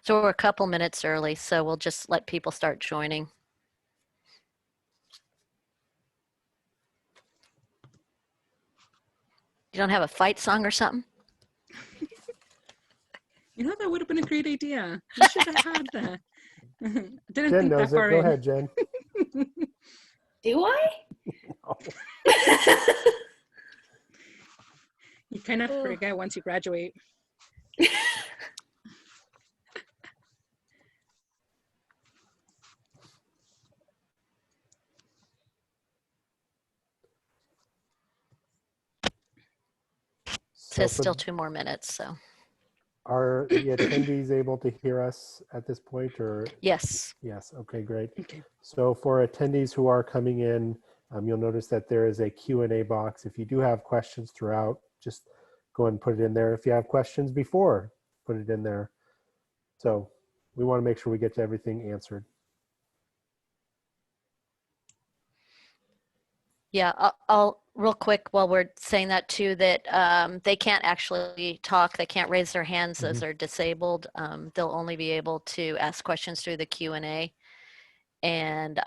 So we're a couple minutes early, so we'll just let people start joining. You don't have a fight song or something? You know, that would have been a great idea. We should have had that. Didn't Jen think knows that far it. Go in. ahead, Jen. Do I? No. You kind of forget once you graduate. So it's still 2 more minutes, so. Are the attendees able to hear us at this point, or? Yes. Yes, okay, great. Okay. So for attendees who are coming in, you'll notice that there is a Q&A box. If you do have questions throughout, just go ahead and put it in there. If you have questions before, put it in there. So we want to make sure we get to everything answered. Yeah, I'll real quick while we're saying that too, that they can't actually talk. They can't raise their hands as they're disabled. They'll only be able to ask questions through the Q&A, and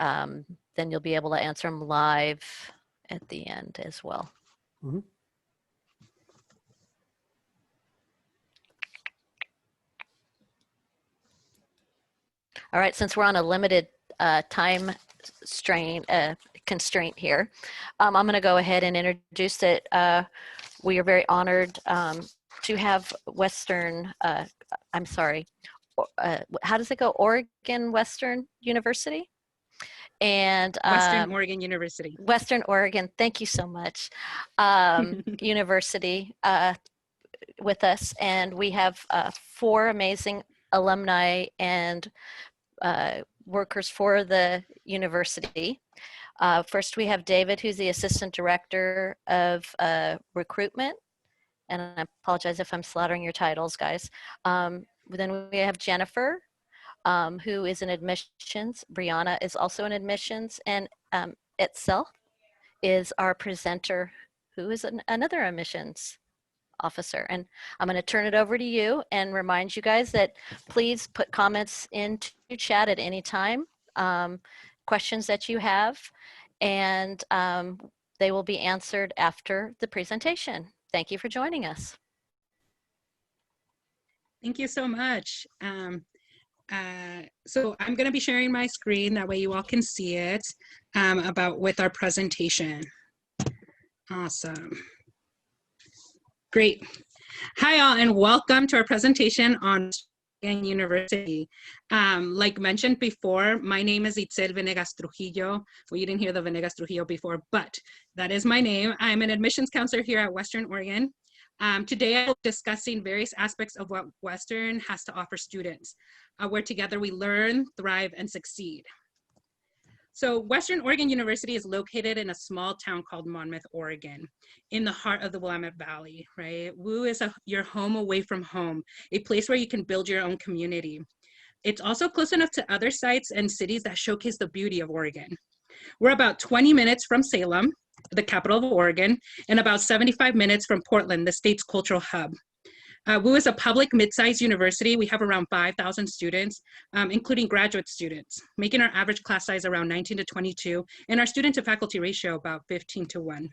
then you'll be able to answer them live at the end as well. Mm-hmm. All right, since we're on a limited time constraint here, I'm going to go ahead and introduce it. We are very honored to have how does it go? Oregon Western University? And Western Oregon University. Western Oregon, thank you so much. University with us, and we have 4 amazing alumni and workers for the university. First, we have David, who's the Assistant Director of Recruitment. And I apologize if I'm slaughtering your titles, guys. Then we have Jennifer, who is in admissions. Brianna is also in admissions. And Itzel is our presenter, who is another admissions officer. And I'm going to turn it over to you and remind you guys that please put comments into chat at any time, questions that you have, and they will be answered after the presentation. Thank you for joining us. Thank you so much. So I'm going to be sharing my screen, that way you all can see it, with our presentation. Awesome. Great. Hi all, and welcome to our presentation on University. Like mentioned before, my name is Itzel Venegas Trujillo. Well, you didn't hear the Venegas Trujillo before, but that is my name. I'm an admissions counselor here at Western Oregon. Today I'll be discussing various aspects of what Western has to offer students, where together we learn, thrive, and succeed. So Western Oregon University is located in a small town called Monmouth, Oregon, in the heart of the Willamette Valley, right? WU is your home away from home, a place where you can build your own community. It's also close enough to other sites and cities that showcase the beauty of Oregon. We're about 20 minutes from Salem, the capital of Oregon, and about 75 minutes from Portland, the state's cultural hub. WU is a public mid-sized university. We have around 5,000 students, including graduate students, making our average class size around 19 to 22, and our student to faculty ratio about 15 to 1.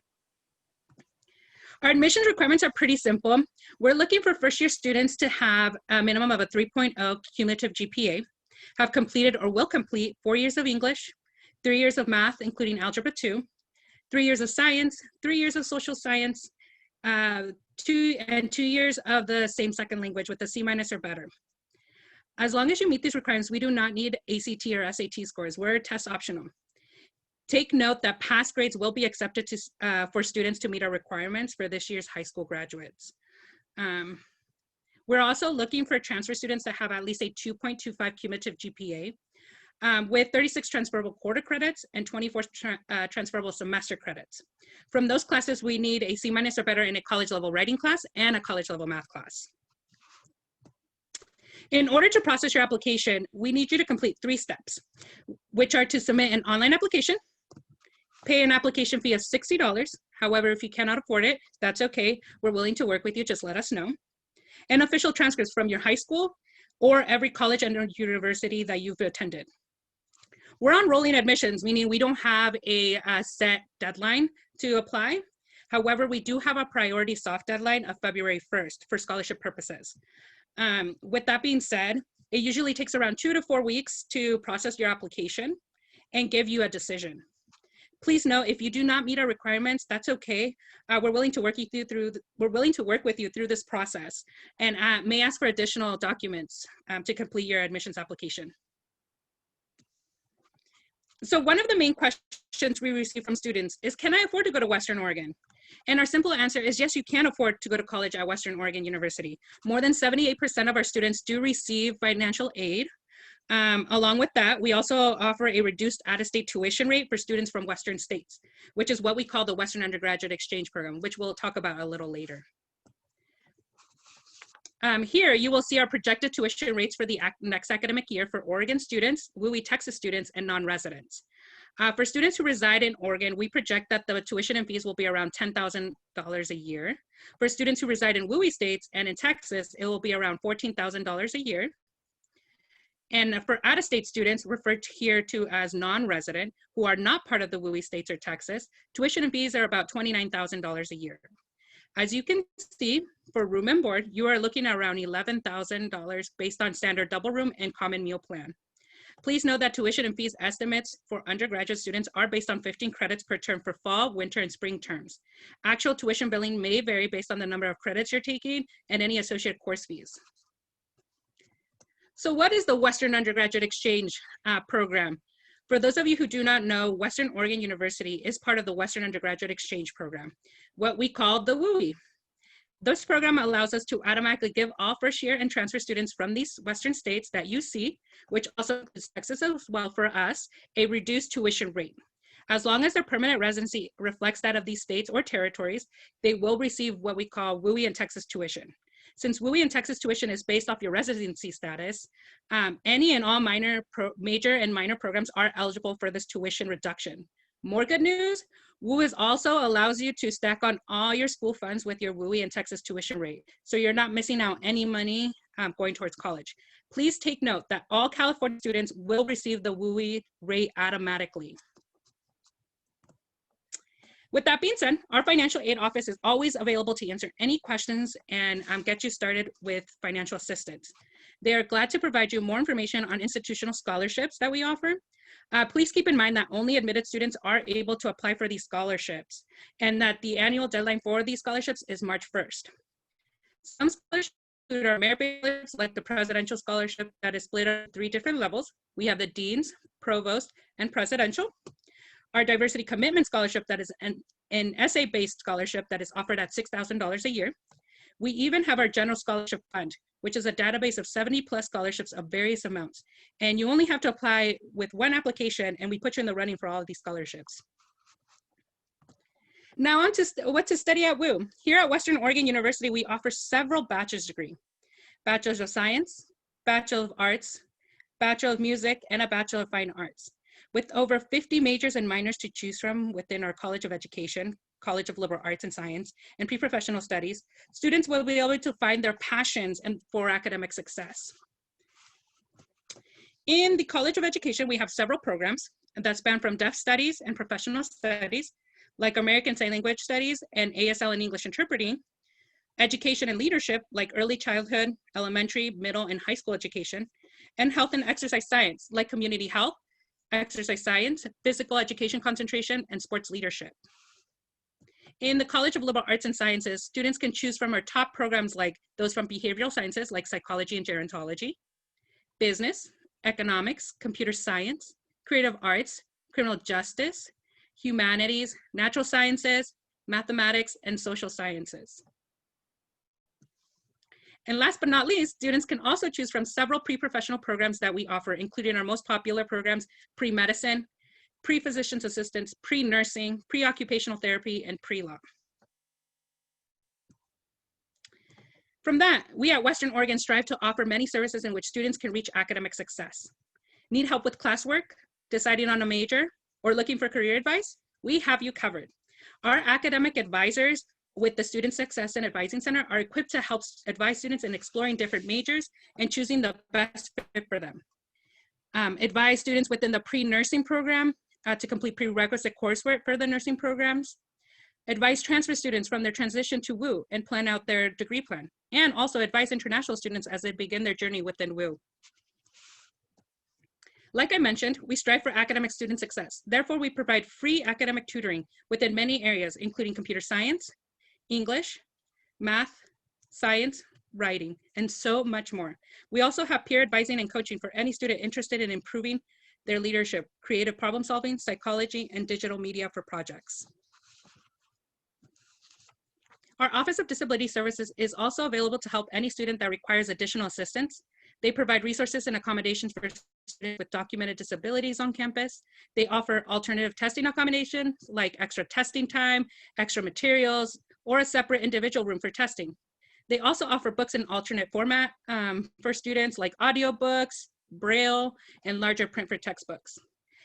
Our admissions requirements are pretty simple. We're looking for first-year students to have a minimum of a 3.0 cumulative GPA, have completed or will complete 4 years of English, 3 years of math, including Algebra 2, 3 years of science, 3 years of social science, 2 years of the same second language with a C- or better. As long as you meet these requirements, we do not need ACT or SAT scores. We're test optional. Take note that past grades will be accepted for students to meet our requirements for this year's high school graduates. We're also looking for transfer students that have at least a 2.25 cumulative GPA, with 36 transferable quarter credits and 24 transferable semester credits. From those classes, we need a C- or better in a college level writing class and a college level math class. In order to process your application, we need you to complete 3 steps, which are to submit an online application, pay an application fee of $60. However, if you cannot afford it, that's okay. We're willing to work with you, just let us know. And official transcripts from your high school or every college and university that you've attended. We're on rolling admissions, meaning we don't have a set deadline to apply. However, we do have a priority soft deadline of February 1st for scholarship purposes. With that being said, it usually takes around 2 to 4 weeks to process your application and give you a decision. Please note, if you do not meet our requirements, that's okay. We're willing to work with you through this process, and may ask for additional documents to complete your admissions application. So one of the main questions we receive from students is, can I afford to go to Western Oregon? And our simple answer is yes, you can afford to go to college at Western Oregon University. More than 78% of our students do receive financial aid. Along with that, we also offer a reduced out-of-state tuition rate for students from Western states, which is what we call the Western Undergraduate Exchange Program, which we'll talk about a little later. Here, you will see our projected tuition rates for the next academic year for Oregon students, WUI Texas students, and non-residents. For students who reside in Oregon, we project that the tuition and fees will be around $10,000 a year. For students who reside in WUI states and in Texas, it will be around $14,000 a year. And for out-of-state students, referred here to as non-resident, who are not part of the WUI states or Texas, tuition and fees are about $29,000 a year. As you can see, for room and board, you are looking at around $11,000 based on standard double room and common meal plan. Please note that tuition and fees estimates for undergraduate students are based on 15 credits per term for fall, winter, and spring terms. Actual tuition billing may vary based on the number of credits you're taking and any associated course fees. So what is the Western Undergraduate Exchange Program? For those of you who do not know, Western Oregon University is part of the Western Undergraduate Exchange Program, what we call the WUI. This program allows us to automatically give all first year and transfer students from these Western states that you see, which also is Texas as well for us, a reduced tuition rate. As long as their permanent residency reflects that of these states or territories, they will receive what we call WUI and Texas tuition. Since WUI and Texas tuition is based off your residency status, any and all major and minor programs are eligible for this tuition reduction. More good news, WUI also allows you to stack on all your school funds with your WUI and Texas tuition rate. So you're not missing out any money going towards college. Please take note that all California students will receive the WUI rate automatically. With that being said, our financial aid office is always available to answer any questions and get you started with financial assistance. They are glad to provide you more information on institutional scholarships that we offer. Please keep in mind that only admitted students are able to apply for these scholarships and that the annual deadline for these scholarships is March 1st. Some scholarships include our merit scholarships, like the Presidential Scholarship that is split up 3 different levels. We have the Dean's, Provost, and Presidential. Our Diversity Commitment Scholarship that is an essay-based scholarship that is offered at $6,000 a year. We even have our General Scholarship Fund, which is a database of 70+ scholarships of various amounts. And you only have to apply with 1 application and we put you in the running for all of these scholarships. Now on to what to study at WU. Here at Western Oregon University, we offer several bachelor's degrees. Bachelor of Science, Bachelor of Arts, Bachelor of Music, and a Bachelor of Fine Arts. With over 50 majors and minors to choose from within our College of Education, College of Liberal Arts and Science, and pre-professional studies, students will be able to find their passions for academic success. In the College of Education, we have several programs that span from deaf studies and professional studies, like American Sign Language Studies and ASL and English Interpreting, education and leadership, like early childhood, elementary, middle, and high school education, and health and exercise science, like community health, exercise science, physical education concentration, and sports leadership. In the College of Liberal Arts and Sciences, students can choose from our top programs like those from behavioral sciences like psychology and gerontology, business, economics, computer science, creative arts, criminal justice, humanities, natural sciences, mathematics, and social sciences. And last but not least, students can also choose from several pre-professional programs that we offer, including our most popular programs, pre-medicine, pre-physician's assistants, pre-nursing, pre-occupational therapy, and pre-law. From that, we at Western Oregon strive to offer many services in which students can reach academic success. Need help with classwork, deciding on a major, or looking for career advice? We have you covered. Our academic advisors with the Student Success and Advising Center are equipped to help advise students in exploring different majors and choosing the best fit for them. Advise students within the pre-nursing program to complete prerequisite coursework for the nursing programs. Advise transfer students from their transition to WU and plan out their degree plan. And also advise international students as they begin their journey within WU. Like I mentioned, we strive for academic student success. Therefore, we provide free academic tutoring within many areas, including computer science, English, math, science, writing, and so much more. We also have peer advising and coaching for any student interested in improving their leadership, creative problem solving, psychology, and digital media for projects. Our Office of Disability Services is also available to help any student that requires additional assistance. They provide resources and accommodations for students with documented disabilities on campus. They offer alternative testing accommodations like extra testing time, extra materials, or a separate individual room for testing. They also offer books in alternate format for students like audiobooks, Braille, and larger print for textbooks.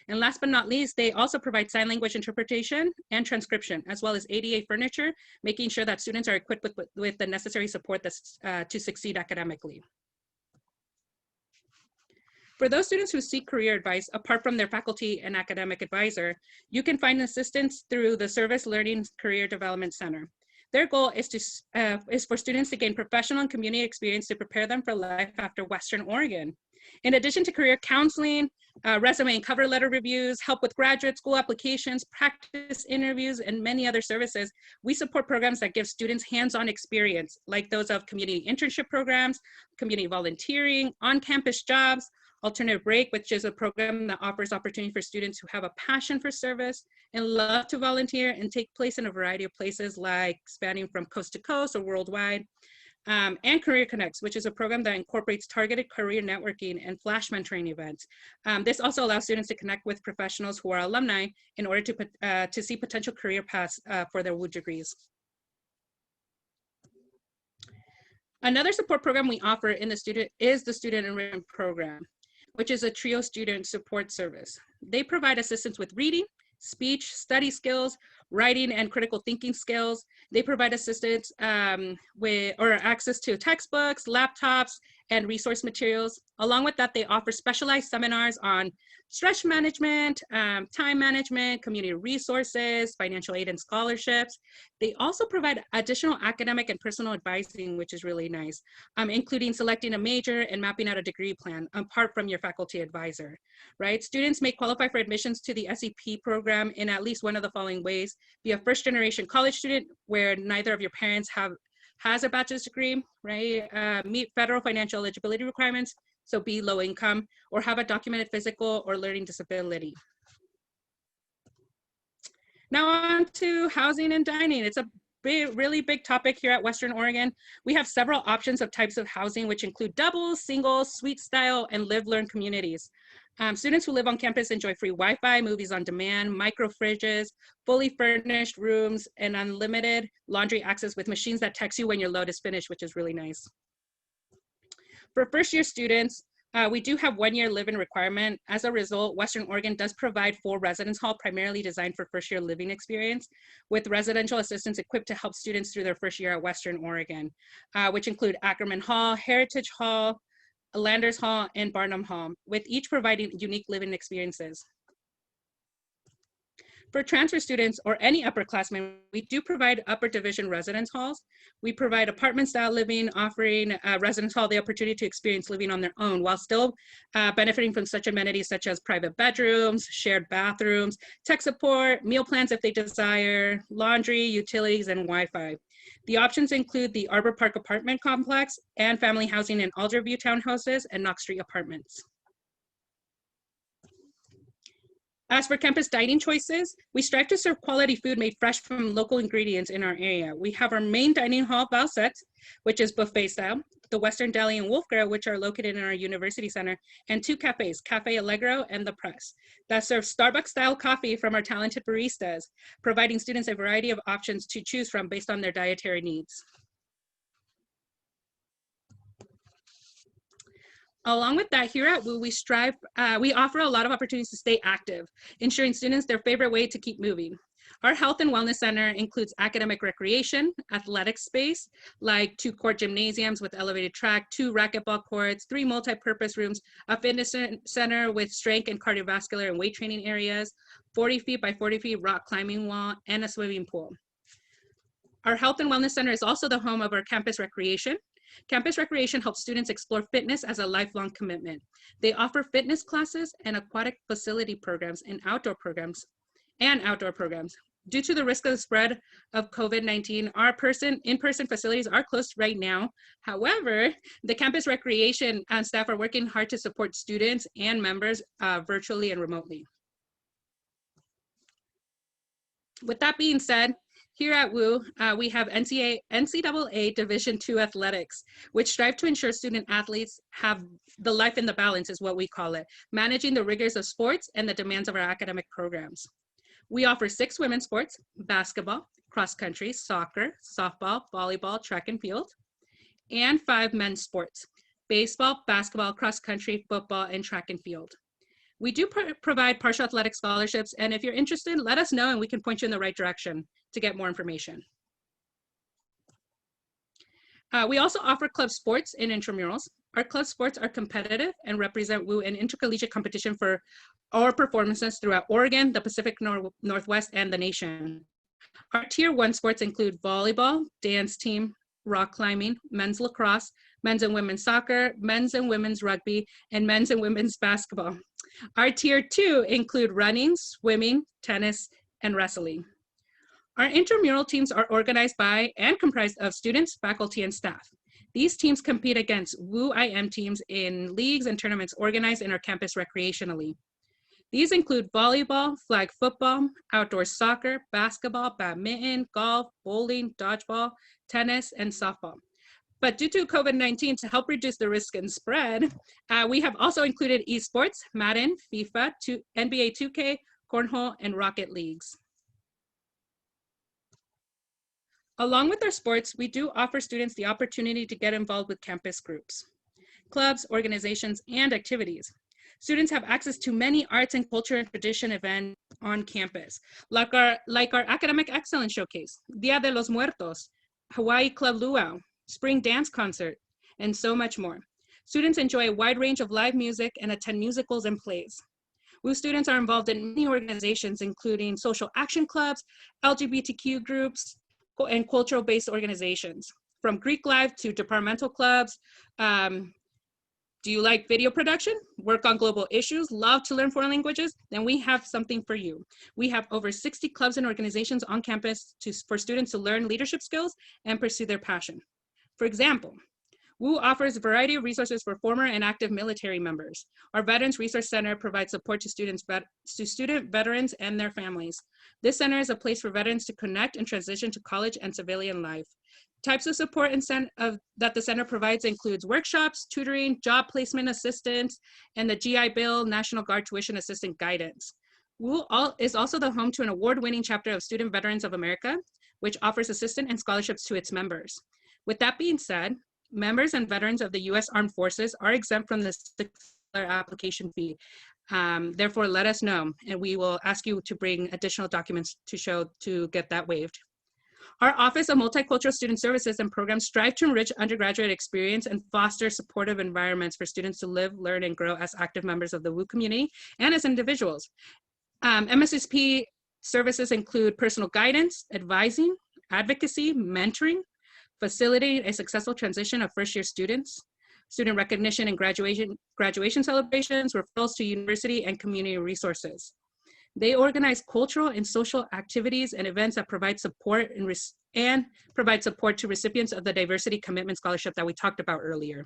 And last but not least, they also provide sign language interpretation and transcription, as well as ADA furniture, making sure that students are equipped with the necessary support to succeed academically. For those students who seek career advice, apart from their faculty and academic advisor, you can find assistance through the Service Learning Career Development Center. Their goal is for students to gain professional and community experience to prepare them for life after Western Oregon. In addition to career counseling, resume and cover letter reviews, help with graduate school applications, practice interviews, and many other services, we support programs that give students hands-on experience, like those of community internship programs, community volunteering, on-campus jobs, Alternative Break, which is a program that offers opportunity for students who have a passion for service and love to volunteer and take place in a variety of places, like spanning from coast to coast or worldwide. And Career Connects, which is a program that incorporates targeted career networking and flash mentoring events. This also allows students to connect with professionals who are alumni in order to see potential career paths for their WU degrees. Another support program we offer in the Student Enrollment Program, which is a TRIO student support service. They provide assistance with reading, speech, study skills, writing, and critical thinking skills. They provide assistance or access to textbooks, laptops, and resource materials. Along with that, they offer specialized seminars on stress management, time management, community resources, financial aid and scholarships. They also provide additional academic and personal advising, which is really nice, including selecting a major and mapping out a degree plan apart from your faculty advisor, right? Students may qualify for admissions to the Mssp program in at least one of the following ways: be a first-generation college student where neither of your parents has a bachelor's degree, right? Meet federal financial eligibility requirements, so be low income, or have a documented physical or learning disability. Now on to housing and dining. It's a really big topic here at Western Oregon. We have several options of types of housing, which include doubles, singles, suite style, and live-learn communities. Students who live on campus enjoy free Wi-Fi, movies on demand, micro fridges, fully furnished rooms, and unlimited laundry access with machines that text you when your load is finished, which is really nice. For first-year students, we do have 1-year live-in requirement. As a result, Western Oregon does provide 4 residence hall primarily designed for first-year living experience, with residential assistants equipped to help students through their first year at Western Oregon, which include Ackerman Hall, Heritage Hall, Landers Hall, and Barnum Hall, with each providing unique living experiences. For transfer students or any upperclassmen, we do provide upper division residence halls. We provide apartment style living, offering residence hall the opportunity to experience living on their own while still benefiting from such amenities such as private bedrooms, shared bathrooms, tech support, meal plans if they desire, laundry, utilities, and Wi-Fi. The options include the Arbor Park apartment complex and family housing in Alderview townhouses and Knox Street apartments. As for campus dining choices, we strive to serve quality food made fresh from local ingredients in our area. We have our main dining hall, Valset, which is buffet style, the Western Deli and Wolf Grill, which are located in our university center, and 2 cafes, Cafe Allegro and The Press, that serve Starbucks style coffee from our talented baristas, providing students a variety of options to choose from based on their dietary needs. Along with that, here at WU, we offer a lot of opportunities to stay active, ensuring students their favorite way to keep moving. Our Health and Wellness Center includes academic recreation, athletic space, like 2 court gymnasiums with elevated track, 2 racquetball courts, 3 multi-purpose rooms, a fitness center with strength and cardiovascular and weight training areas, 40 feet by 40 feet rock climbing wall, and a swimming pool. Our Health and Wellness Center is also the home of our campus recreation. Campus recreation helps students explore fitness as a lifelong commitment. They offer fitness classes and aquatic facility programs and outdoor programs. Due to the risk of the spread of COVID-19, our in-person facilities are closed right now. However, the campus recreation staff are working hard to support students and members virtually and remotely. With that being said, here at WU, we have NCAA Division II athletics, which strive to ensure student athletes have the life in the balance, is what we call it, managing the rigors of sports and the demands of our academic programs. We offer 6 women's sports: basketball, cross country, soccer, softball, volleyball, track and field, and 5 men's sports: baseball, basketball, cross country, football, and track and field. We do provide partial athletic scholarships, and if you're interested, let us know and we can point you in the right direction to get more information. We also offer club sports and intramurals. Our club sports are competitive and represent WU in intercollegiate competition for our performances throughout Oregon, the Pacific Northwest, and the nation. Our Tier 1 sports include volleyball, dance team, rock climbing, men's lacrosse, men's and women's soccer, men's and women's rugby, and men's and women's basketball. Our Tier 2 include running, swimming, tennis, and wrestling. Our intramural teams are organized by and comprised of students, faculty, and staff. These teams compete against WU IM teams in leagues and tournaments organized in our campus recreationally. These include volleyball, flag football, outdoor soccer, basketball, badminton, golf, bowling, dodgeball, tennis, and softball. But due to COVID-19, to help reduce the risk and spread, we have also included esports, Madden, FIFA, NBA 2K, Cornhole, and Rocket Leagues. Along with our sports, we do offer students the opportunity to get involved with campus groups, clubs, organizations, and activities. Students have access to many arts and culture and tradition events on campus, like our Academic Excellence Showcase, Dia de los Muertos, Hawaii Club Luau, Spring Dance Concert, and so much more. Students enjoy a wide range of live music and attend musicals and plays. WU students are involved in many organizations, including social action clubs, LGBTQ groups, and cultural-based organizations, from Greek Life to departmental clubs. Do you like video production, work on global issues, love to learn foreign languages? Then we have something for you. We have over 60 clubs and organizations on campus for students to learn leadership skills and pursue their passion. For example, WU offers a variety of resources for former and active military members. Our Veterans Resource Center provides support to student veterans and their families. This center is a place for veterans to connect and transition to college and civilian life. Types of support that the center provides includes workshops, tutoring, job placement assistance, and the GI Bill National Guard tuition assistance guidance. WU is also the home to an award-winning chapter of Student Veterans of America, which offers assistance and scholarships to its members. With that being said, members and veterans of the U.S. Armed Forces are exempt from the $6 application fee. Therefore, let us know, and we will ask you to bring additional documents to show to get that waived. Our Office of Multicultural Student Services and Programs strive to enrich undergraduate experience and foster supportive environments for students to live, learn, and grow as active members of the WU community and as individuals. Mssp services include personal guidance, advising, advocacy, mentoring, facilitating a successful transition of first-year students, student recognition and graduation celebrations, referrals to university and community resources. They organize cultural and social activities and events that provide support and provide support to recipients of the Diversity Commitment Scholarship that we talked about earlier.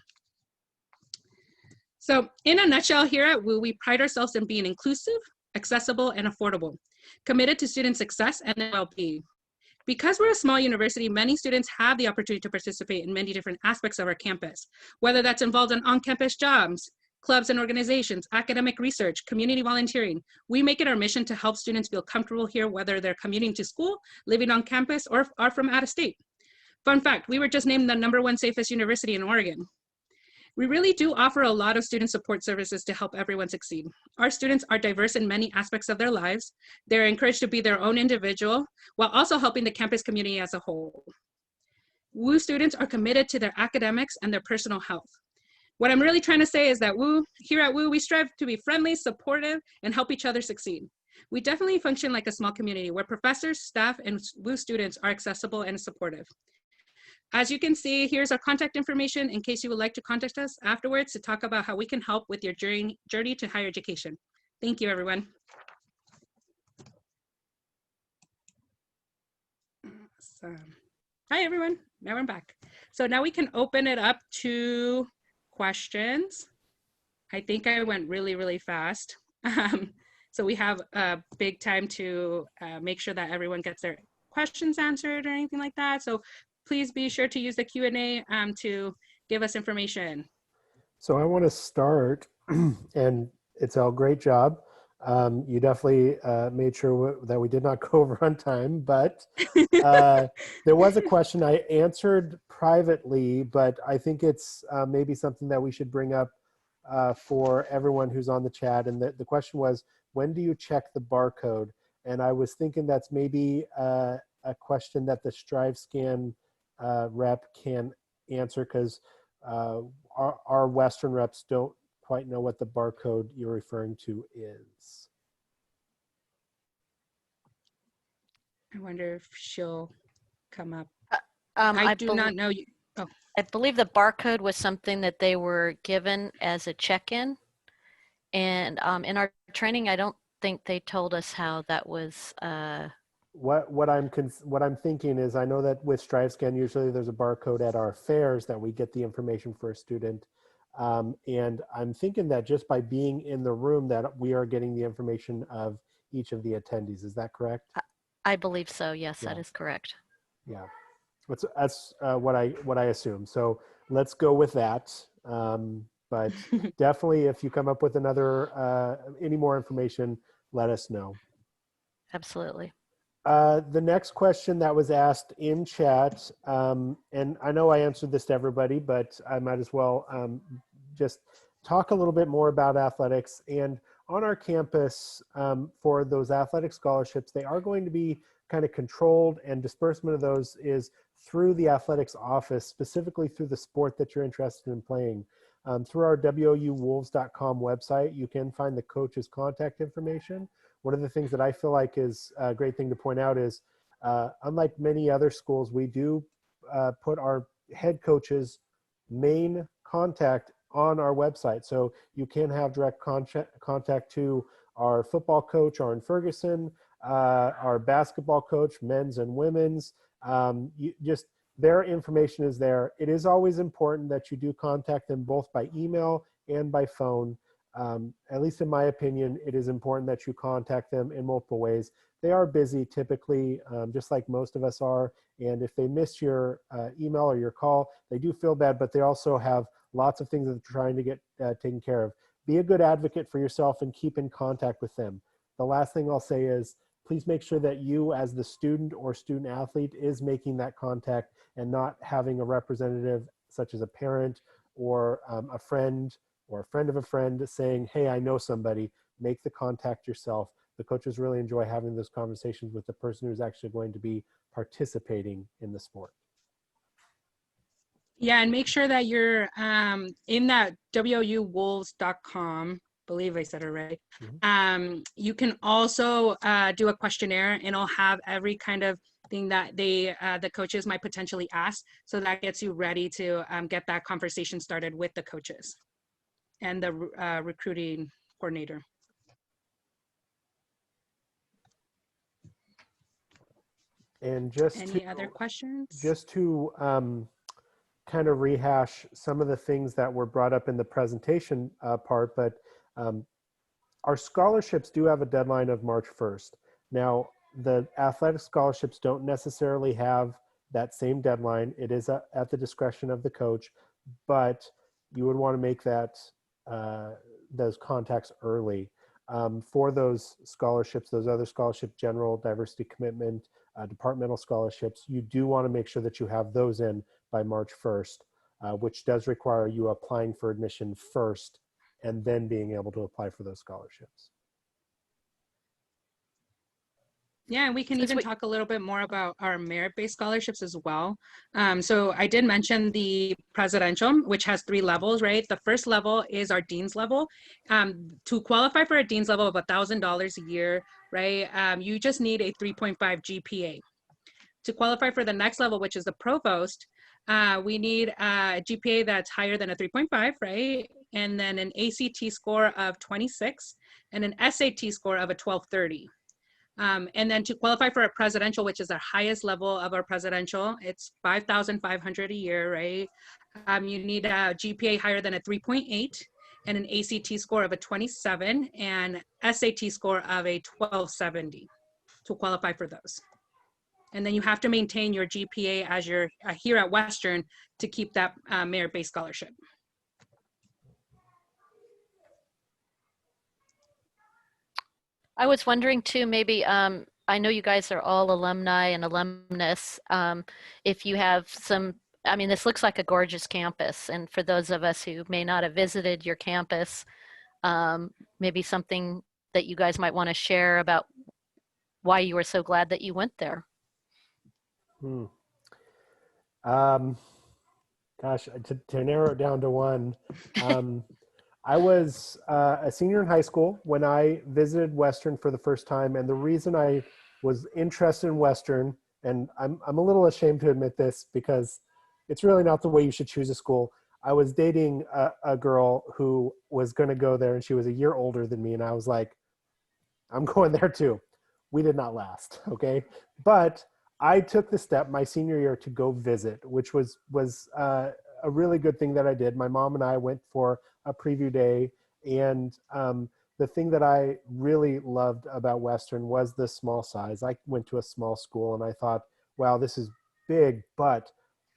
So in a nutshell, here at WU, we pride ourselves in being inclusive, accessible, and affordable, committed to student success and their well-being. Because we're a small university, many students have the opportunity to participate in many different aspects of our campus, whether that's involved in on-campus jobs, clubs and organizations, academic research, community volunteering. We make it our mission to help students feel comfortable here, whether they're commuting to school, living on campus, or are from out of state. Fun fact, we were just named the #1 safest university in Oregon. We really do offer a lot of student support services to help everyone succeed. Our students are diverse in many aspects of their lives. They're encouraged to be their own individual while also helping the campus community as a whole. WU students are committed to their academics and their personal health. What I'm really trying to say is that here at WU, we strive to be friendly, supportive, and help each other succeed. We definitely function like a small community where professors, staff, and WU students are accessible and supportive. As you can see, here's our contact information in case you would like to contact us afterwards to talk about how we can help with your journey to higher education. Thank you, everyone. Hi, everyone. Now we're back. So now we can open it up to questions. I think I went really, really fast. So we have a big time to make sure that everyone gets their questions answered or anything like that. So please be sure to use the Q&A to give us information. So I want to start, and it's a great job. You definitely made sure that we did not go over on time, but there was a question I answered privately, but I think it's maybe something that we should bring up for everyone who's on the chat. And the question was, when do you check the barcode? And I was thinking that's maybe a question that the StriveScan rep can answer, because our Western reps don't quite know what the barcode you're referring to is. I wonder if she'll come up. I do not know you. Oh. I believe the barcode was something that they were given as a check-in. And in our training, I don't think they told us how that was. What I'm thinking is, I know that with StriveScan, usually there's a barcode at our fairs that we get the information for a student. And I'm thinking that just by being in the room that we are getting the information of each of the attendees. Is that correct? I believe so. Yes, Yeah. that is correct. Yeah, that's what I assume. So let's go with that. But definitely, if you come up with any more information, let us know. Absolutely. The next question that was asked in chat, and I know I answered this to everybody, but I might as well just talk a little bit more about athletics. And on our campus, for those athletic scholarships, they are going to be kind of controlled, and disbursement of those is through the athletics office, specifically through the sport that you're interested in playing. Through our WOUWolves.com website, you can find the coach's contact information. One of the things that I feel like is a great thing to point out is, unlike many other schools, we do put our head coach's main contact on our website. So you can have direct contact to our football coach, Arn Ferguson, our basketball coach, men's and women's. Their information is there. It is always important that you do contact them both by email and by phone. At least in my opinion, it is important that you contact them in multiple ways. They are busy typically, just like most of us are. And if they miss your email or your call, they do feel bad, but they also have lots of things that they're trying to get taken care of. Be a good advocate for yourself and keep in contact with them. The last thing I'll say is, please make sure that you as the student or student athlete is making that contact and not having a representative such as a parent or a friend or a friend of a friend saying, hey, I know somebody. Make the contact yourself. The coaches really enjoy having those conversations with the person who's actually going to be participating in the sport. Yeah, and make sure that you're in that WOUWolves.com, believe I said it right. Mm-hmm. You can also do a questionnaire, and it'll have every kind of thing that the coaches might potentially ask. So that gets you ready to get that conversation started with the coaches and the recruiting coordinator. And just any other questions? Just to kind of rehash some of the things that were brought up in the presentation part, but our scholarships do have a deadline of March 1st. Now, the athletic scholarships don't necessarily have that same deadline. It is at the discretion of the coach, but you would want to make that those contacts early. For those scholarships, those other scholarships, general, diversity commitment, departmental scholarships, you do want to make sure that you have those in by March 1st. which does require you applying for admission first and then being able to apply for those scholarships. Yeah, and we can Since even we- talk a little bit more about our merit-based scholarships as well. So I did mention the presidential, which has 3 levels, right? The first level is our dean's level. To qualify for a dean's level of $1,000 a year, right? You just need a 3.5 GPA. To qualify for the next level, which is the provost, we need a GPA that's higher than a 3.5, right? And then an ACT score of 26 and an SAT score of a 1230. And then to qualify for a presidential, which is our highest level of our presidential, it's $5,500 a year, right? You need a GPA higher than a 3.8 and an ACT score of a 27 and SAT score of a 1270 to qualify for those. And then you have to maintain your GPA as you're here at Western to keep that merit-based scholarship. I was wondering too, maybe, I know you guys are all alumni and alumnus. If you have some, I mean, this looks like a gorgeous campus. And for those of us who may not have visited your campus, maybe something that you guys might want to share about why you were so glad that you went there. Gosh, to narrow it down to one, I was a senior in high school when I visited Western for the first time, and the reason I was interested in Western, and I'm a little ashamed to admit this because it's really not the way you should choose a school. I was dating a girl who was going to go there, and she was a year older than me, and I was like, I'm going there too. We did not last, okay? But I took the step my senior year to go visit, which was a really good thing that I did. My mom and I went for a preview day, and the thing that I really loved about Western was the small size. I went to a small school, and I thought, wow, this is big, but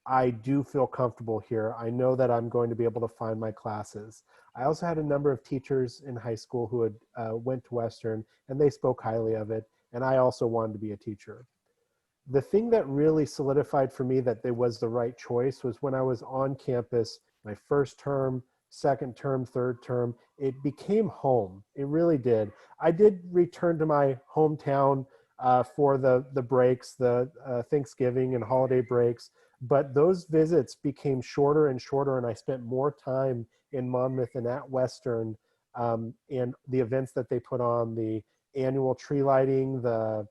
I do feel comfortable here. I know that I'm going to be able to find my classes. I also had a number of teachers in high school who had went to Western, and they spoke highly of it, and I also wanted to be a teacher. The thing that really solidified for me that it was the right choice was when I was on campus, my first term, second term, third term, it became home. It really did. I did return to my hometown for the breaks, the Thanksgiving and holiday breaks, but those visits became shorter and shorter, and I spent more time in Monmouth and at Western, and the events that they put on, the annual tree lighting, the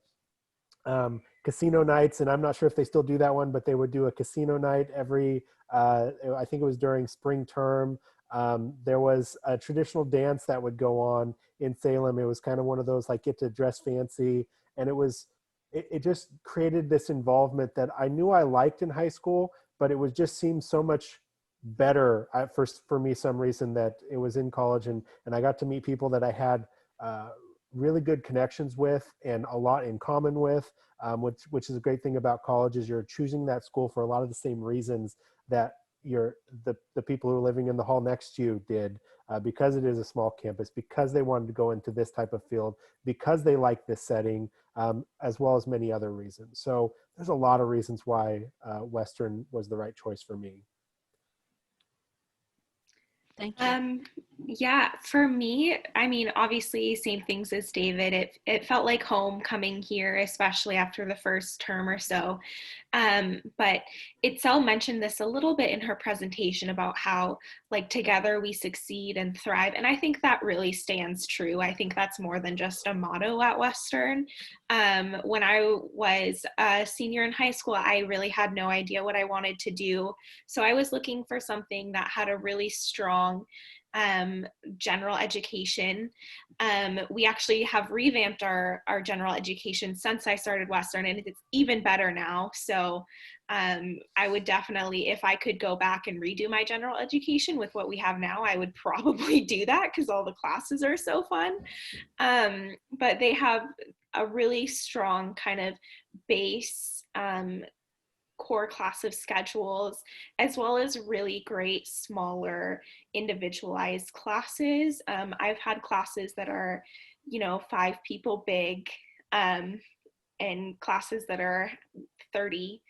casino nights, and I'm not sure if they still do that one, but they would do a casino night every, I think it was during spring term. There was a traditional dance that would go on in Salem. It was kind of one of those like get to dress fancy, and it just created this involvement that I knew I liked in high school, but it was just seemed so much better for me some reason that it was in college, and I got to meet people that I had really good connections with and a lot in common with, which is a great thing about college is you're choosing that school for a lot of the same reasons that the people who are living in the hall next to you did, because it is a small campus, because they wanted to go into this type of field, because they like this setting, as well as many other reasons. So there's a lot of reasons why Western was the right choice for me. Thank you. Yeah, for me, I mean, obviously same things as David. It felt like home coming here, especially after the first term or so. But Itzel mentioned this a little bit in her presentation about how like together we succeed and thrive. And I think that really stands true. I think that's more than just a motto at Western. When I was a senior in high school, I really had no idea what I wanted to do. So I was looking for something that had a really strong general education. We actually have revamped our general education since I started Western, and it's even better now. So I would definitely, if I could go back and redo my general education with what we have now, I would probably do that because all the classes are so fun. But they have a really strong kind of base core class of schedules, as well as really great smaller individualized classes. I've had classes that are, 5 people big, and classes that are 30.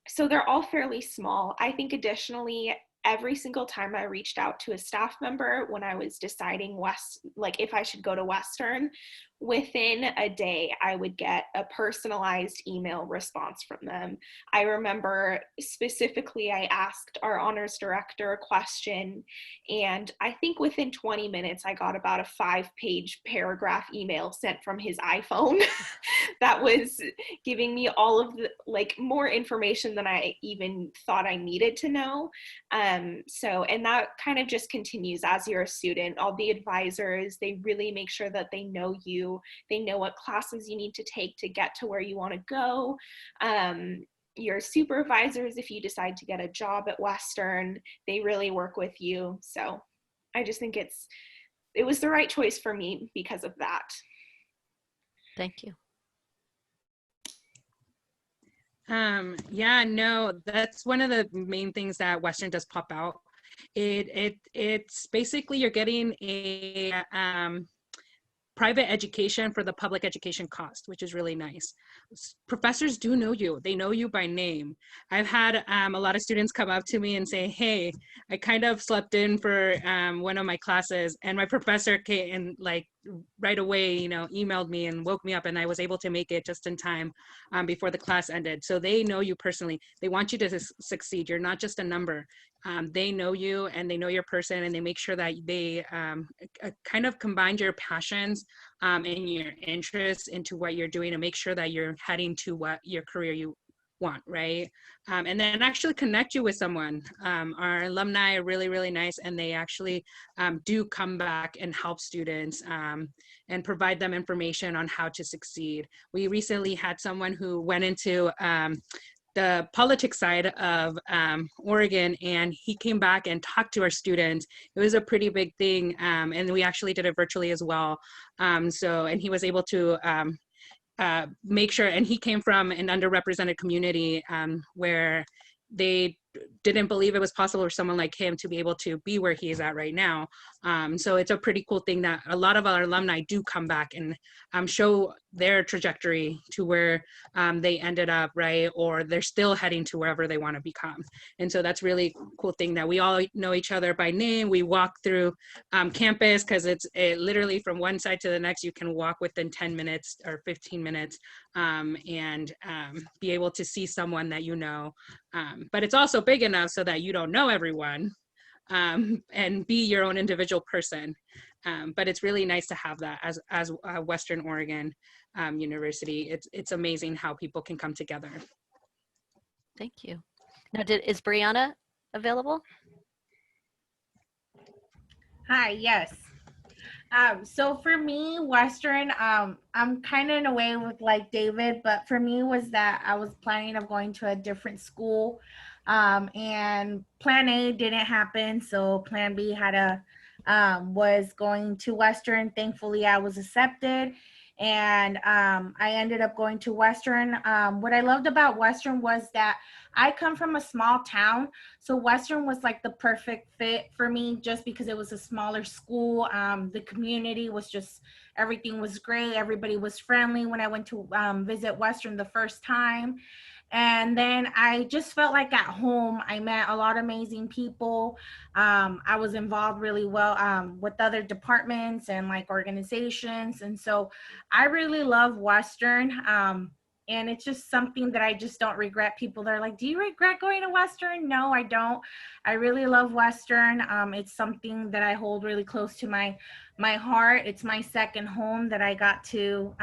So they're all fairly small. I think additionally, every single time I reached out to a staff member when I was deciding if I should go to Western, within a day, I would get a personalized email response from them. I remember specifically, I asked our honors director a question, and I think within 20 minutes, I got about a 5-page paragraph email sent from his iPhone that was giving me all of the, more information than I even thought I needed to know. And that kind of just continues as you're a student. All the advisors, they really make sure that they know you. They know what classes you need to take to get to where you want to go. Your supervisors, if you decide to get a job at Western, they really work with you. So I just think it was the right choice for me because of that. Thank you. Yeah, no, that's one of the main things that Western does pop out. It's basically you're getting a private education for the public education cost, which is really nice. Professors do know you. They know you by name. I've had a lot of students come up to me and say, hey, I kind of slept in for one of my classes, and my professor came and right away, emailed me and woke me up, and I was able to make it just in time before the class ended. So they know you personally. They want you to succeed. You're not just a number. They know you and they know your person, and they make sure that they kind of combine your passions and your interests into what you're doing to make sure that you're heading to what your career you want, right? And then actually connect you with someone. Our alumni are really, really nice, and they actually do come back and help students and provide them information on how to succeed. We recently had someone who went into the politics side of Oregon, and he came back and talked to our students. It was a pretty big thing, and we actually did it virtually as well. And he was able to make sure, and he came from an underrepresented community where they didn't believe it was possible for someone like him to be able to be where he is at right now. So it's a pretty cool thing that a lot of our alumni do come back and show their trajectory to where they ended up, right? Or they're still heading to wherever they want to become. And so that's really cool thing that we all know each other by name. We walk through campus because it's literally from one side to the next, you can walk within 10 minutes or 15 minutes and be able to see someone that you know. But it's also big enough so that you don't know everyone and be your own individual person. But it's really nice to have that as Western Oregon University. It's amazing how people can come together. Thank you. Now, is Brianna available? Hi, yes. So for me, Western, I'm kind of in a way with like David, but for me was that I was planning of going to a different school, and plan A didn't happen. So plan B was going to Western. Thankfully, I was accepted, and I ended up going to Western. What I loved about Western was that I come from a small town, so Western was like the perfect fit for me just because it was a smaller school. The community was just, everything was great. Everybody was friendly when I went to visit Western the first time. And then I just felt like at home. I met a lot of amazing people. I was involved really well with other departments and like organizations. And so I really love Western. And it's just something that I just don't regret. People that are like, do you regret going to Western? No, I don't. I really love Western. It's something that I hold really close to my heart. It's my second home that I got to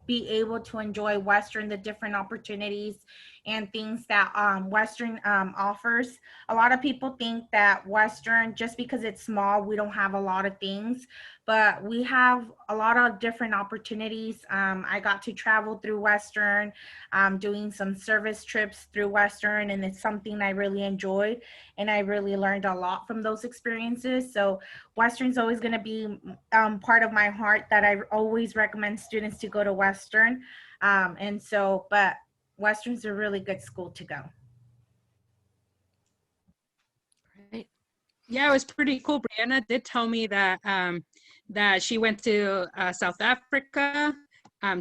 be able to enjoy Western, the different opportunities and things that Western offers. A lot of people think that Western, just because it's small, we don't have a lot of things, but we have a lot of different opportunities. I got to travel through Western, doing some service trips through Western, and it's something I really enjoyed, and I really learned a lot from those experiences. So Western's always going to be part of my heart, that I always recommend students to go to Western. But Western's a really good school to go. Right. Yeah, it was pretty cool. Brianna did tell me that that she went to South Africa,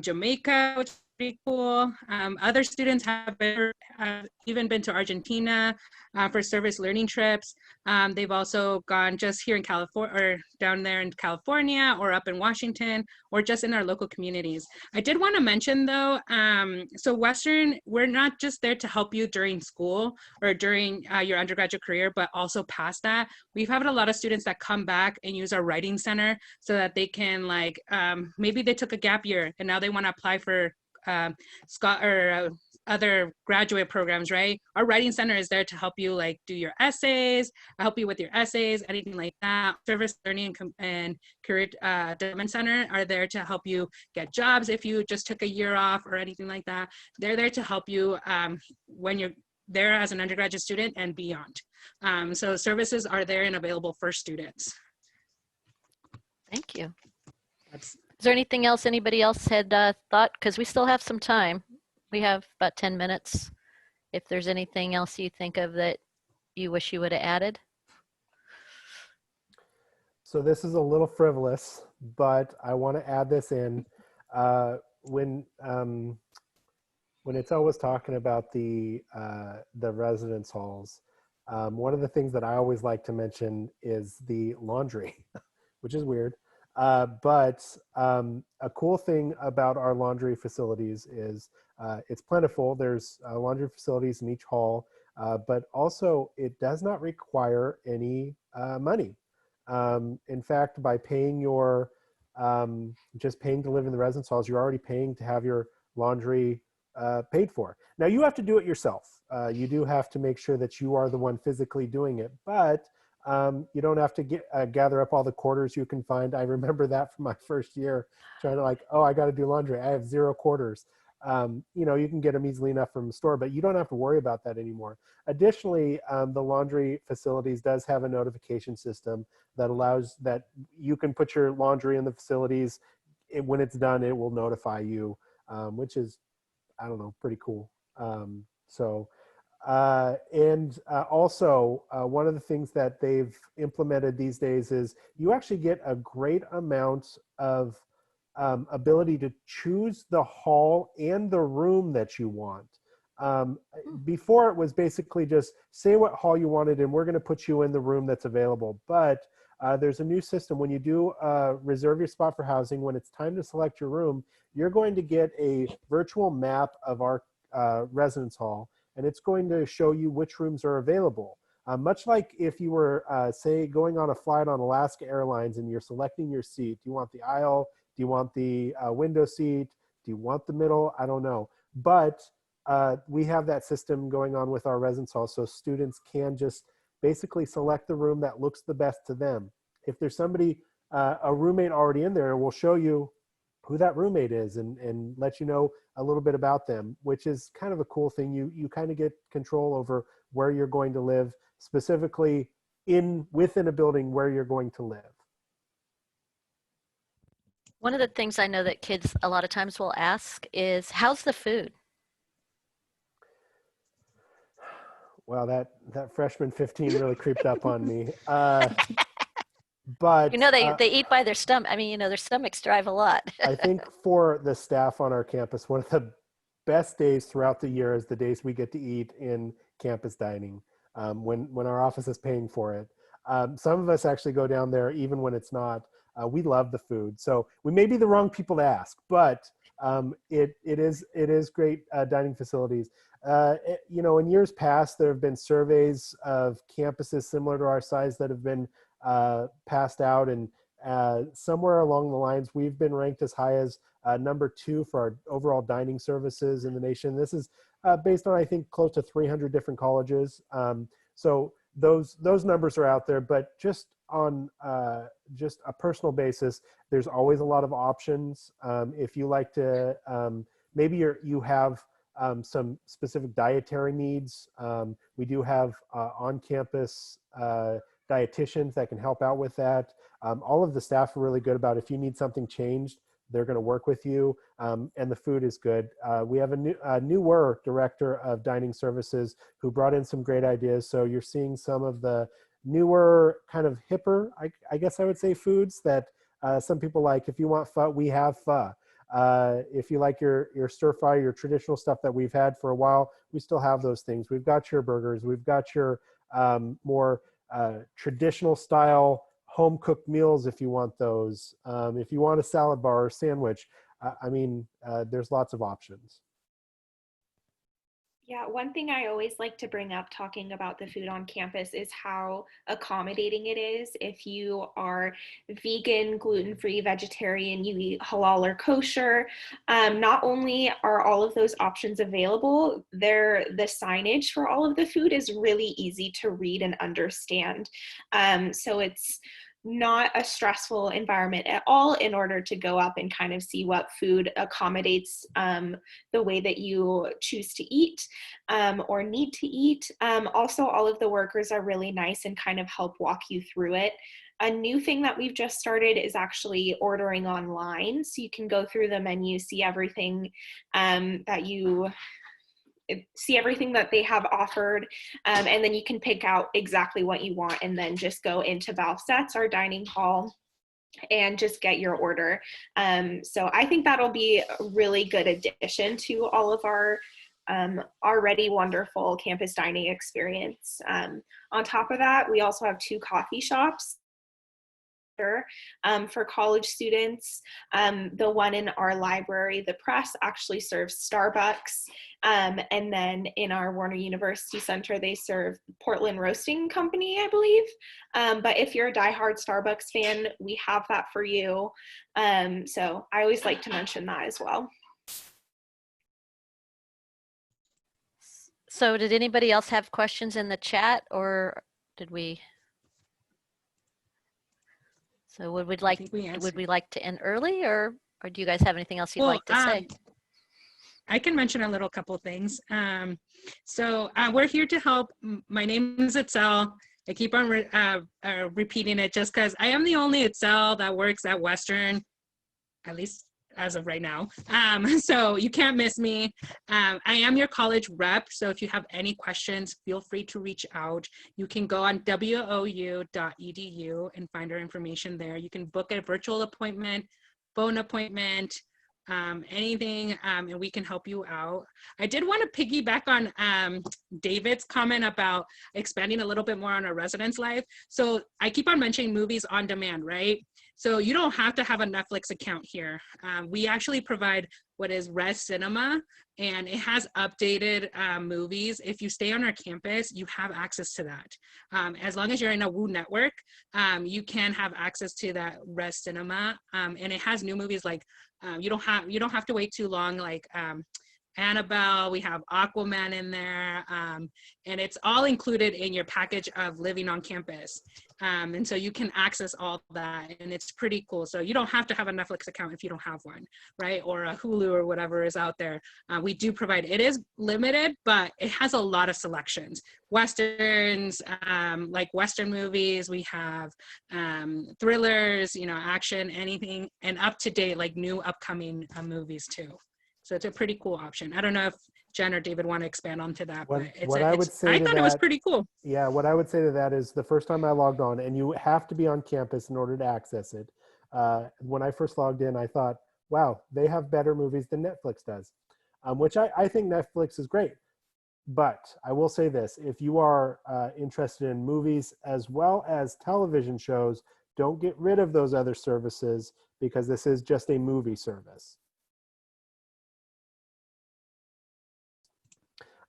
Jamaica, which is pretty cool. Other students have even been to Argentina for service learning trips. They've also gone just here in California, or down there in California, or up in Washington, or just in our local communities. I did want to mention though, so Western, we're not just there to help you during school or during your undergraduate career, but also past that. We've had a lot of students that come back and use our writing center so that they can, like, maybe they took a gap year and now they want to apply for other graduate programs, right? Our writing center is there to help you, like, do your essays, help you with your essays, anything like that. Service Learning and Career Development Center are there to help you get jobs if you just took a year off or anything like that. They're there to help you when you're there as an undergraduate student and beyond. So services are there and available for students. Thank you. That's, Is there anything else anybody else had thought? Because we still have some time. We have about 10 minutes. If there's anything else you think of that you wish you would have added. So this is a little frivolous, but I want to add this in. When Itzel was talking about the residence halls, one of the things that I always like to mention is the laundry, which is weird. But a cool thing about our laundry facilities is it's plentiful. There's laundry facilities in each hall, but also it does not require any money. In fact, by paying your, just paying to live in the residence halls, you're already paying to have your laundry paid for. Now you have to do it yourself. You do have to make sure that you are the one physically doing it, but you don't have to gather up all the quarters you can find. I remember that from my first year, trying to, like, oh, I got to do laundry. I have 0 quarters. You know, you can get them easily enough from the store, but you don't have to worry about that anymore. Additionally, the laundry facilities does have a notification system that allows that you can put your laundry in the facilities. When it's done, it will notify you, which is, I don't know, pretty cool. Also, one of the things that they've implemented these days is you actually get a great amount of ability to choose the hall and the room that you want. Before it was basically just say what hall you wanted and we're going to put you in the room that's available. But there's a new system. When you do reserve your spot for housing, when it's time to select your room, you're going to get a virtual map of our residence hall, and it's going to show you which rooms are available. Much like if you were, say, going on a flight on Alaska Airlines and you're selecting your seat. Do you want the aisle? Do you want the window seat? Do you want the middle? I don't know. But we have that system going on with our residence hall, so students can just basically select the room that looks the best to them. If there's somebody, a roommate already in there, we'll show you who that roommate is and let you know a little bit about them, which is kind of a cool thing. You kind of get control over where you're going to live, specifically within a building where you're going to live. One of the things I know that kids a lot of times will ask is, how's the food? Well, that freshman 15 really creeped up on me. But you know, they eat by their stomach. I mean, you know, their stomachs drive a lot. I think for the staff on our campus, one of the best days throughout the year is the days we get to eat in campus dining, when our office is paying for it. Some of us actually go down there even when it's not. We love the food. So we may be the wrong people to ask, but it is great dining facilities. You know, in years past, there have been surveys of campuses similar to our size that have been passed out, and somewhere along the lines, we've been ranked as high as number 2 for our overall dining services in the nation. This is based on, I think, close to 300 different colleges. So those numbers are out there, but just on just a personal basis, there's always a lot of options. If you like to, maybe you have some specific dietary needs. We do have on-campus dietitians that can help out with that. All of the staff are really good about if you need something changed, they're going to work with you, and the food is good. We have a newer director of dining services who brought in some great ideas. So you're seeing some of the newer, kind of hipper, I guess I would say, foods that some people like. If you want pho, we have pho. If you like your stir fry, your traditional stuff that we've had for a while, we still have those things. We've got your burgers. We've got your more traditional style home cooked meals if you want those. If you want a salad bar or sandwich, there's lots of options. Yeah, one thing I always like to bring up talking about the food on campus is how accommodating it is. If you are vegan, gluten-free, vegetarian, you eat halal or kosher, not only are all of those options available, the signage for all of the food is really easy to read and understand. So it's not a stressful environment at all in order to go up and kind of see what food accommodates the way that you choose to eat or need to eat. Also, all of the workers are really nice and kind of help walk you through it. A new thing that we've just started is actually ordering online. So you can go through the menu, see everything see everything that they have offered, and then you can pick out exactly what you want and then just go into Valset's, our dining hall, and just get your order. So I think that'll be a really good addition to all of our already wonderful campus dining experience. On top of that, we also have 2 coffee shops for college students. The one in our library, the press, actually serves Starbucks. And then in our Warner University Center, they serve Portland Roasting Company, I believe. But if you're a diehard Starbucks fan, we have that for you. So I always like to mention that as well. So did anybody else have questions in the chat, or did we? So would we like to end early, or do you guys have anything else you'd like to say? I can mention a little couple things. So we're here to help. My name is Itzel. I keep on repeating it just because I am the only Itzel that works at Western, at least as of right now. So you can't miss me. I am your college rep. So if you have any questions, feel free to reach out. You can go on wou.edu and find our information there. You can book a virtual appointment, phone appointment, anything, and we can help you out. I did want to piggyback on David's comment about expanding a little bit more on our residence life. So I keep on mentioning movies on demand, right? So you don't have to have a Netflix account here. We actually provide what is Res Cinema, and it has updated movies. If you stay on our campus, you have access to that. As long as you're in a WU network, you can have access to that Res Cinema, and it has new movies like you don't have to wait too long, like Annabelle, we have Aquaman in there, and it's all included in your package of living on campus. And so you can access all that, and it's pretty cool. So you don't have to have a Netflix account if you don't have one, right? Or a Hulu or whatever is out there. We do provide, it is limited, but it has a lot of selections. Westerns, like Western movies, we have thrillers, action, anything, and up to date, like new upcoming movies too. So it's a pretty cool option. I don't know if Jen or David want to expand onto that, but I thought it was pretty cool. Yeah, what I would say to that is the first time I logged on, and you have to be on campus in order to access it. When I first logged in, I thought, wow, they have better movies than Netflix does, which I think Netflix is great. But I will say this, if you are interested in movies as well as television shows, don't get rid of those other services because this is just a movie service.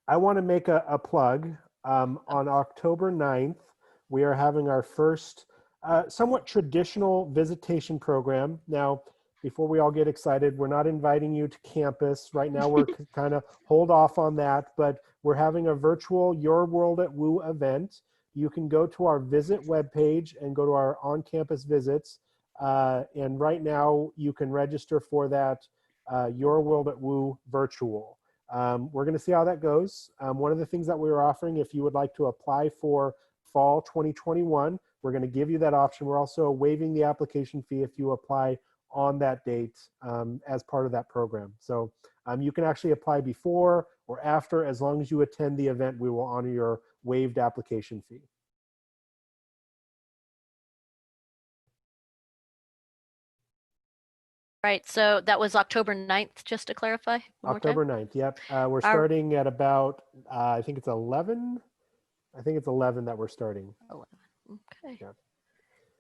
I want to make a plug. On October 9th, we are having our first somewhat traditional visitation program. Now, before we all get excited, we're not inviting you to campus. Right now, we're kind of hold off on that, but we're having a virtual Your World at WU event. You can go to our visit webpage and go to our on-campus visits. And right now, you can register for that Your World at WU virtual. We're going to see how that goes. One of the things that we were offering, if you would like to apply for fall 2021, we're going to give you that option. We're also waiving the application fee if you apply on that date as part of that program. So you can actually apply before or after. As long as you attend the event, we will honor your waived application fee. right. So that was October 9th, just to clarify one more time. October 9th. Yep. We're starting at about, I think it's 11. I think it's 11 that we're starting. 11. Okay. Yeah.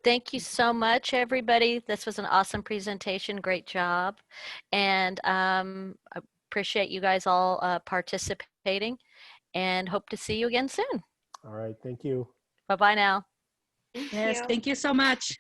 Thank you so much, everybody. This was an awesome presentation. Great job. And I appreciate you guys all participating and hope to see you again soon. All right. Thank you. Bye-bye now. Thank Yes, you. thank you so much.